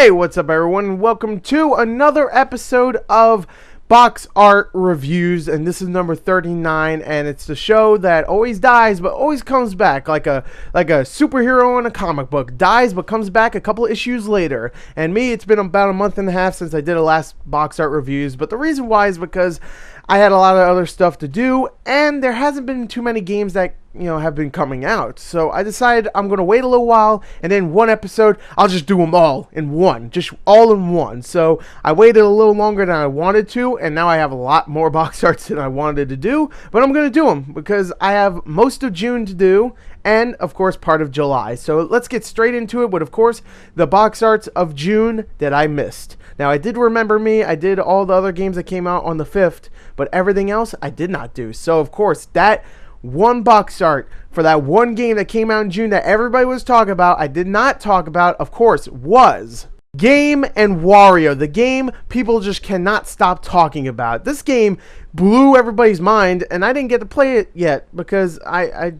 Hey, what's up everyone? Welcome to another episode of Box Art Reviews, and this is number 39, and it's the show that always dies but always comes back, like a superhero in a comic book. Dies but comes back a couple of issues later. And me, it's been about a month and a half since I did the last Box Art Reviews, but the reason why is because I had a lot of other stuff to do, and there hasn't been too many games that have been coming out. So I decided I'm going to wait a little while, and then one episode, I'll just do them all in one. Just all in one. So I waited a little longer than I wanted to, and now I have a lot more box arts than I wanted to do. But I'm going to do them, because I have most of June to do, and of course part of July. So let's get straight into it with, of course, the box arts of June that I missed. Now I did remember me, I did all the other games that came out on the 5th, but everything else I did not do. So of course that one box art for that one game that came out in June that everybody was talking about, I did not talk about, of course, was Game and Wario. The game people just cannot stop talking about. This game blew everybody's mind, and I didn't get to play it yet because I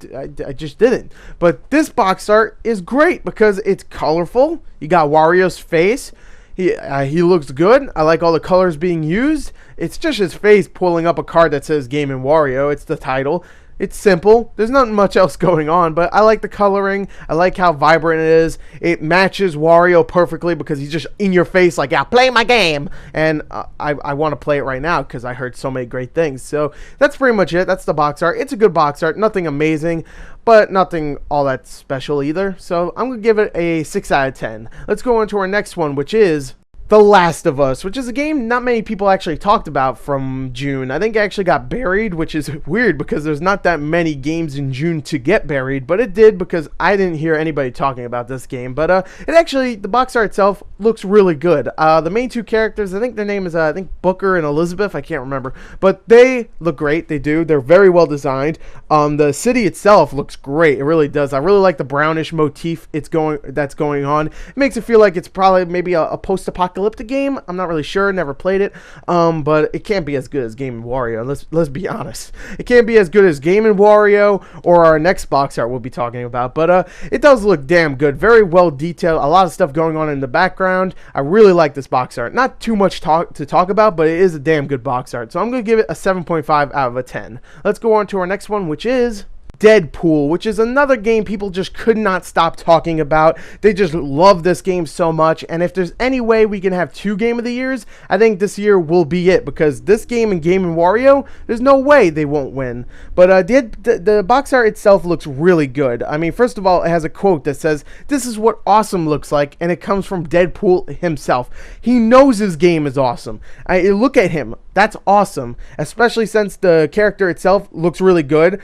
just didn't. But this box art is great because it's colorful. You got Wario's face. He looks good. I like all the colors being used. It's just his face pulling up a card that says Game and Wario. It's the title. It's simple. There's not much else going on, but I like the coloring. I like how vibrant it is. It matches Wario perfectly because he's just in your face like, yeah, play my game. And I want to play it right now because I heard so many great things. So that's pretty much it. That's the box art. It's a good box art. Nothing amazing, but nothing all that special either. So I'm going to give it a 6 out of 10. Let's go on to our next one, which is The Last of Us, which is a game not many people actually talked about from June. I think it actually got buried, which is weird because there's not that many games in June to get buried, but it did because I didn't hear anybody talking about this game. But it actually, the box art itself looks really good. The main two characters, I think their name is, I think Booker and Elizabeth, I can't remember, but they look great. They do. They're very well designed. The city itself looks great. It really does. I really like the brownish motif that's going on. It makes it feel like it's probably maybe a post-apocalyptic game. I'm not really sure, never played it, but it can't be as good as Game and Wario. Let's be honest, it can't be as good as Game and Wario or our next box art we'll be talking about, but it does look damn good. Very well detailed, a lot of stuff going on in the background. I really like this box art. Not too much to talk about, but it is a damn good box art, so I'm going to give it a 7.5 out of a 10. Let's go on to our next one, which is Deadpool, which is another game people just could not stop talking about. They just love this game so much, and if there's any way we can have 2 Game of the Years, I think this year will be it, because this game and Game and Wario, there's no way they won't win. But the box art itself looks really good. I mean, first of all, it has a quote that says, "This is what awesome looks like," and it comes from Deadpool himself. He knows his game is awesome. Look at him. That's awesome, especially since the character itself looks really good.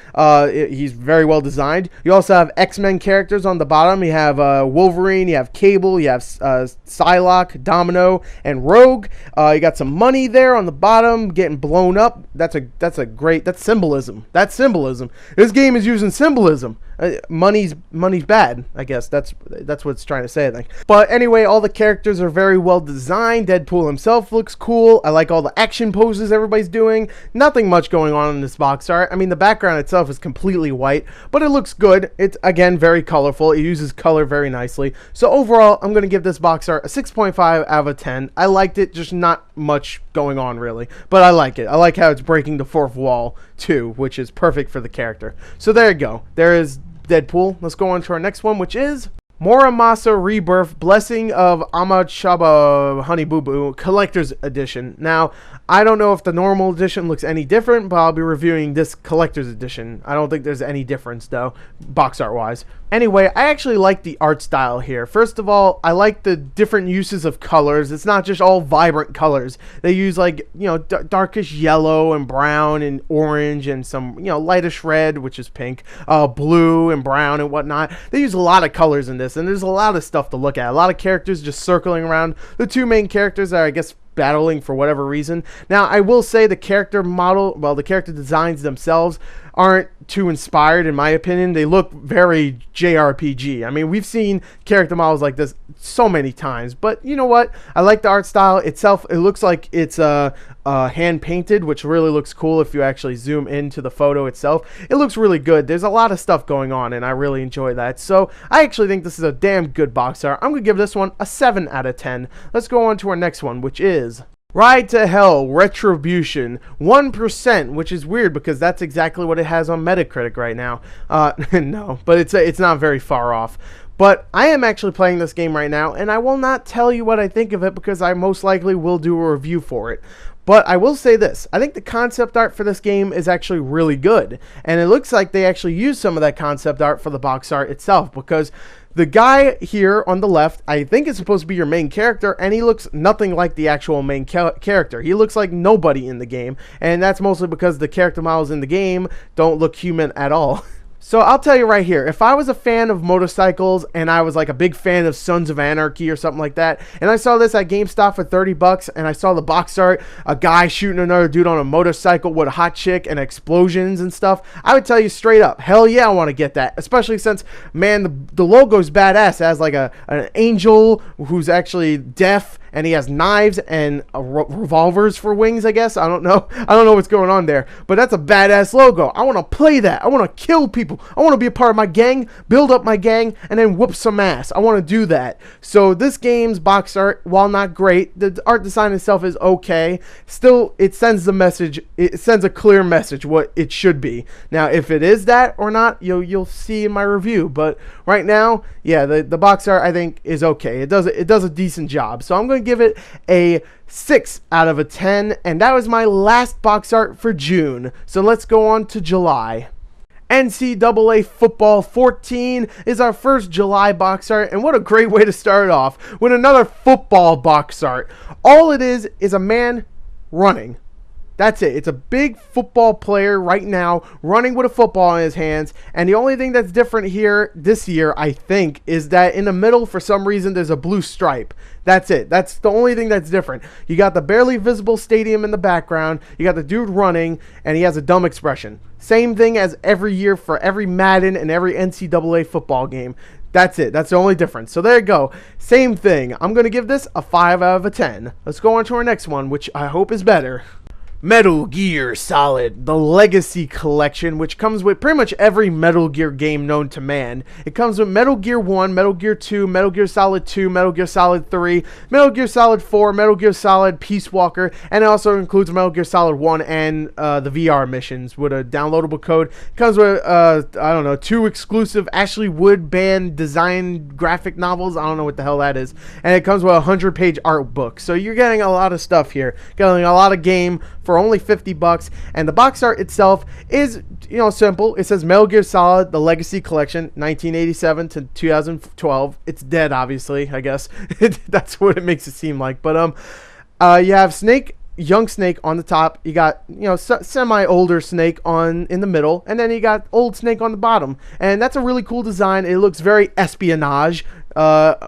He's very well designed. You also have X-Men characters on the bottom. You have Wolverine, you have Cable, you have Psylocke, Domino, and Rogue. You got some money there on the bottom getting blown up. That's symbolism. That's symbolism. This game is using symbolism. Money's bad, I guess. That's what it's trying to say, I think. But anyway, all the characters are very well designed. Deadpool himself looks cool. I like all the action poses everybody's doing. Nothing much going on in this box art. I mean, the background itself is completely white, but it looks good. It's, again, very colorful. It uses color very nicely. So overall, I'm going to give this box art a 6.5 out of a 10. I liked it, just not much going on, really. But I like it. I like how it's breaking the fourth wall, too, which is perfect for the character. So there you go. There is Deadpool. Let's go on to our next one, which is Muramasa Rebirth, Blessing of Amachaba Honey Boo Boo Collector's Edition. Now, I don't know if the normal edition looks any different, but I'll be reviewing this collector's edition. I don't think there's any difference, though, box art wise. Anyway, I actually like the art style here. First of all, I like the different uses of colors. It's not just all vibrant colors. They use, like, darkish yellow and brown and orange and some, lightish red, which is pink, blue and brown and whatnot. They use a lot of colors in this, and there's a lot of stuff to look at. A lot of characters just circling around. The 2 main characters are, I guess, battling for whatever reason. Now, I will say the character designs themselves aren't too inspired, in my opinion. They look very JRPG. I mean, we've seen character models like this so many times, but you know what? I like the art style itself. It looks like it's hand painted, which really looks cool if you actually zoom into the photo itself. It looks really good. There's a lot of stuff going on, and I really enjoy that. So I actually think this is a damn good box art. I'm going to give this one a 7 out of 10. Let's go on to our next one, which is Ride to Hell Retribution 1%, which is weird because that's exactly what it has on Metacritic right now. No, but it's not very far off. But I am actually playing this game right now, and I will not tell you what I think of it because I most likely will do a review for it. But I will say this, I think the concept art for this game is actually really good. And it looks like they actually used some of that concept art for the box art itself, because the guy here on the left, I think is supposed to be your main character, and he looks nothing like the actual main character. He looks like nobody in the game, and that's mostly because the character models in the game don't look human at all. So I'll tell you right here, if I was a fan of motorcycles and I was like a big fan of Sons of Anarchy or something like that, and I saw this at GameStop for $30 and I saw the box art, a guy shooting another dude on a motorcycle with a hot chick and explosions and stuff, I would tell you straight up, hell yeah, I want to get that. Especially since, man, the logo's badass. It has like an angel who's actually deaf, and he has knives and revolvers for wings, I guess. I don't know what's going on there, but that's a badass logo. I want to play that. I want to kill people. I want to be a part of my gang, build up my gang, and then whoop some ass. I want to do that. So this game's box art, while not great, the art design itself is okay. Still, it sends the message. It sends a clear message what it should be. Now, if it is that or not, you'll see in my review. But right now, yeah, the box art I think is okay. It does a decent job. So I'm going to give it a 6 out of 10, and that was my last box art for June. So let's go on to July. NCAA Football 14 is our first July box art, and what a great way to start off with another football box art. All it is a man running. That's it. It's a big football player right now running with a football in his hands. And the only thing that's different here this year, I think, is that in the middle, for some reason, there's a blue stripe. That's it. That's the only thing that's different. You got the barely visible stadium in the background. You got the dude running, and he has a dumb expression. Same thing as every year for every Madden and every NCAA football game. That's it. That's the only difference. So there you go. Same thing. I'm going to give this a 5 out of 10. Let's go on to our next one, which I hope is better. Metal Gear Solid, the Legacy Collection, which comes with pretty much every Metal Gear game known to man. It comes with Metal Gear 1, Metal Gear 2, Metal Gear Solid 2, Metal Gear Solid 3, Metal Gear Solid 4, Metal Gear Solid Peace Walker, and it also includes Metal Gear Solid 1 and the VR missions with a downloadable code. It comes with, 2 exclusive Ashley Wood band design graphic novels. I don't know what the hell that is. And it comes with a 100-page art book. So you're getting a lot of stuff here. Getting a lot of game for only $50, and the box art itself is, simple. It says Metal Gear Solid, the Legacy Collection, 1987 to 2012. It's dead, obviously, I guess. That's what it makes it seem like. But you have Snake, young Snake on the top. You got, semi-older Snake in the middle, and then you got old Snake on the bottom. And that's a really cool design. It looks very espionage,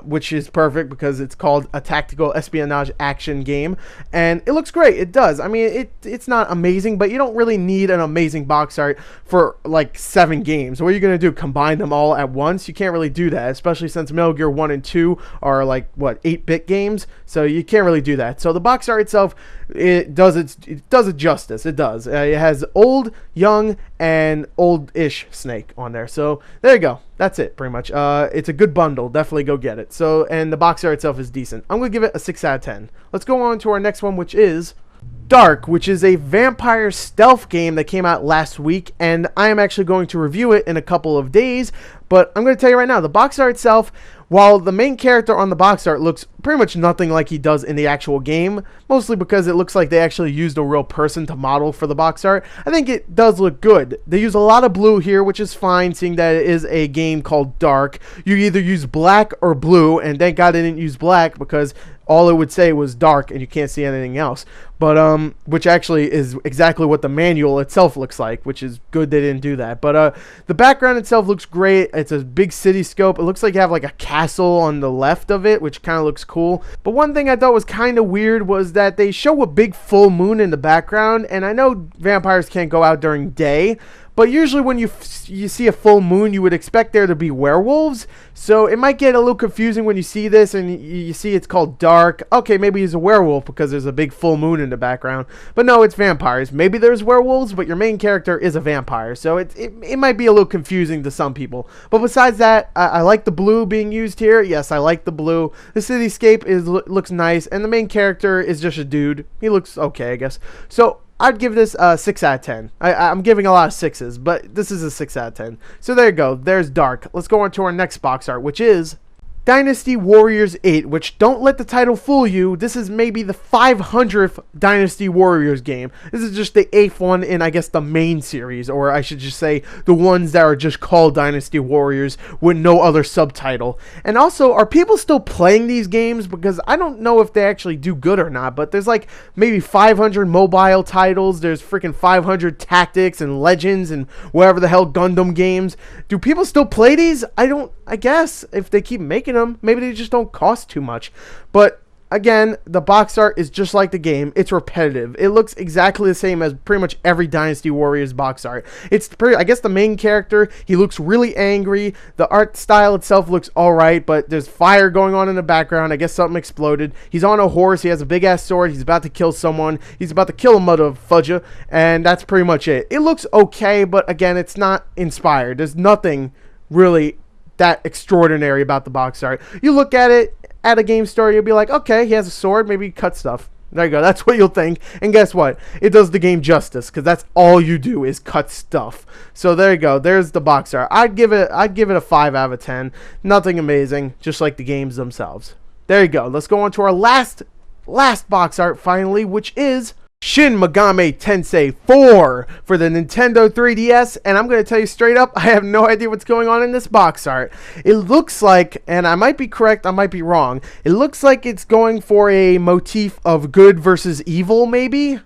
which is perfect because it's called a tactical espionage action game, and it looks great. It does. I mean, it's not amazing, but you don't really need an amazing box art for like 7 games. What are you going to do? Combine them all at once? You can't really do that, especially since Metal Gear 1 and 2 are like 8-bit games, so you can't really do that. So the box art itself, it does it justice. It does. It has old, young, and old-ish Snake on there. So there you go. That's it, pretty much. It's a good bundle. Definitely go get it. So, and the box art itself is decent. I'm going to give it a 6 out of 10. Let's go on to our next one, which is Dark, which is a vampire stealth game that came out last week, and I am actually going to review it in a couple of days. But I'm going to tell you right now, the box art itself, while the main character on the box art looks pretty much nothing like he does in the actual game, mostly because it looks like they actually used a real person to model for the box art, I think it does look good. They use a lot of blue here, which is fine, seeing that it is a game called Dark. You either use black or blue, and thank God they didn't use black, because all it would say was dark and you can't see anything else. But which actually is exactly what the manual itself looks like, which is good they didn't do that. But the background itself looks great. It's a big city scope. It looks like you have like a castle on the left of it, which kind of looks cool. But one thing I thought was kind of weird was that they show a big full moon in the background, and I know vampires can't go out during day, but usually when you see a full moon, you would expect there to be werewolves. So it might get a little confusing when you see this and you see it's called dark. Okay, maybe he's a werewolf because there's a big full moon in the background. But no, it's vampires. Maybe there's werewolves, but your main character is a vampire. So it might be a little confusing to some people. But besides that, I like the blue being used here. Yes, I like the blue. The cityscape looks nice, and the main character is just a dude. He looks okay, I guess. So I'd give this a 6 out of 10. I'm giving a lot of 6s, but this is a 6 out of 10. So there you go. There's Dark. Let's go on to our next box art, which is Dynasty Warriors 8, which, don't let the title fool you, this is maybe the 500th Dynasty Warriors game. This is just the 8th one in, I guess, the main series, or I should just say the ones that are just called Dynasty Warriors with no other subtitle. And also, are people still playing these games? Because I don't know if they actually do good or not, but there's like maybe 500 mobile titles, there's freaking 500 tactics and legends and whatever the hell Gundam games. Do people still play these? I guess, if they keep making them, maybe they just don't cost too much. But again, the box art is just like the game. It's repetitive. It looks exactly the same as pretty much every Dynasty Warriors box art. I guess the main character, he looks really angry. The art style itself looks alright, but there's fire going on in the background. I guess something exploded. He's on a horse. He has a big ass sword. He's about to kill someone. He's about to kill a mother fudger, and that's pretty much it. It looks okay, but again, it's not inspired. There's nothing really that extraordinary about the box art. You look at it at a game store, you'll be like, okay, he has a sword, maybe he cuts stuff. There you go. That's what you'll think. And guess what? It does the game justice, because that's all you do is cut stuff. So there you go. There's the box art. I'd give it a 5 out of 10. Nothing amazing, just like the games themselves. There you go. Let's go on to our last box art finally, which is Shin Megami Tensei 4 for the Nintendo 3DS, and I'm going to tell you straight up, I have no idea what's going on in this box art. It looks like, and I might be correct, I might be wrong, it looks like it's going for a motif of good versus evil, maybe?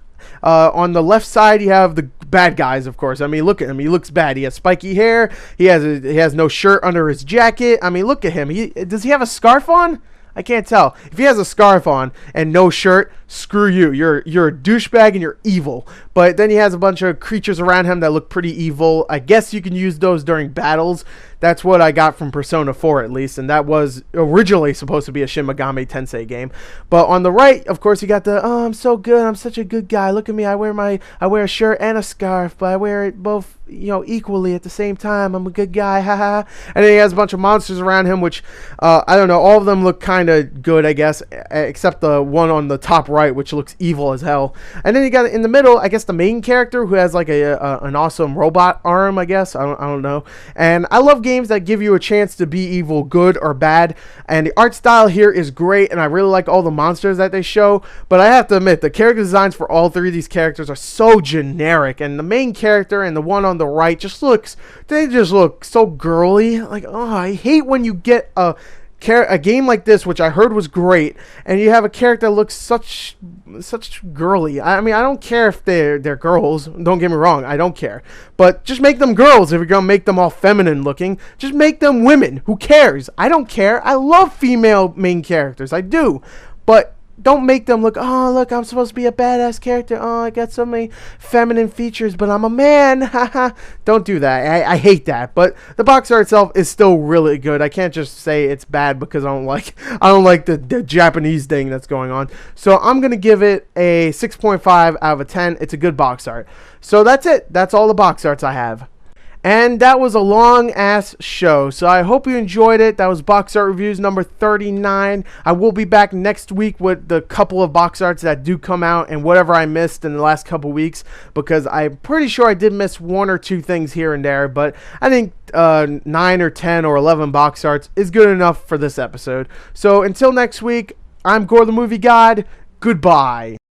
On the left side, you have the bad guys, of course. I mean, look at him. He looks bad. He has spiky hair. He has no shirt under his jacket. I mean, look at him. Does he have a scarf on? I can't tell. If he has a scarf on and no shirt, screw you. You're a douchebag and you're evil. But then he has a bunch of creatures around him that look pretty evil. I guess you can use those during battles. That's what I got from Persona 4 at least, and that was originally supposed to be a Shin Megami Tensei game. But on the right, of course, you got the, oh, I'm so good, I'm such a good guy. Look at me, I wear a shirt and a scarf, but I wear it both, equally at the same time. I'm a good guy, haha. And then he has a bunch of monsters around him, which I don't know, all of them look kind of good, I guess, except the one on the top right, which looks evil as hell. And then you got in the middle, I guess, the main character who has like an awesome robot arm, I guess. I don't know. And I love games that give you a chance to be evil, good or bad, and the art style here is great, and I really like all the monsters that they show. But I have to admit, the character designs for all three of these characters are so generic, and the main character and the one on the right just look so girly. Like, oh, I hate when you get a game like this, which I heard was great, and you have a character that looks such girly. I mean, I don't care if they're girls. Don't get me wrong, I don't care. But just make them girls. If you're gonna make them all feminine looking, just make them women. Who cares? I don't care. I love female main characters. I do. But don't make them look, oh, look, I'm supposed to be a badass character. Oh, I got so many feminine features, but I'm a man. Haha. Don't do that. I hate that. But the box art itself is still really good. I can't just say it's bad because I don't like the Japanese thing that's going on. So I'm going to give it a 6.5 out of 10. It's a good box art. So that's it. That's all the box arts I have. And that was a long-ass show, so I hope you enjoyed it. That was Box Art Reviews number 39. I will be back next week with the couple of box arts that do come out and whatever I missed in the last couple weeks, because I'm pretty sure I did miss one or two things here and there, but I think 9 or 10 or 11 box arts is good enough for this episode. So until next week, I'm Gore the Movie God. Goodbye.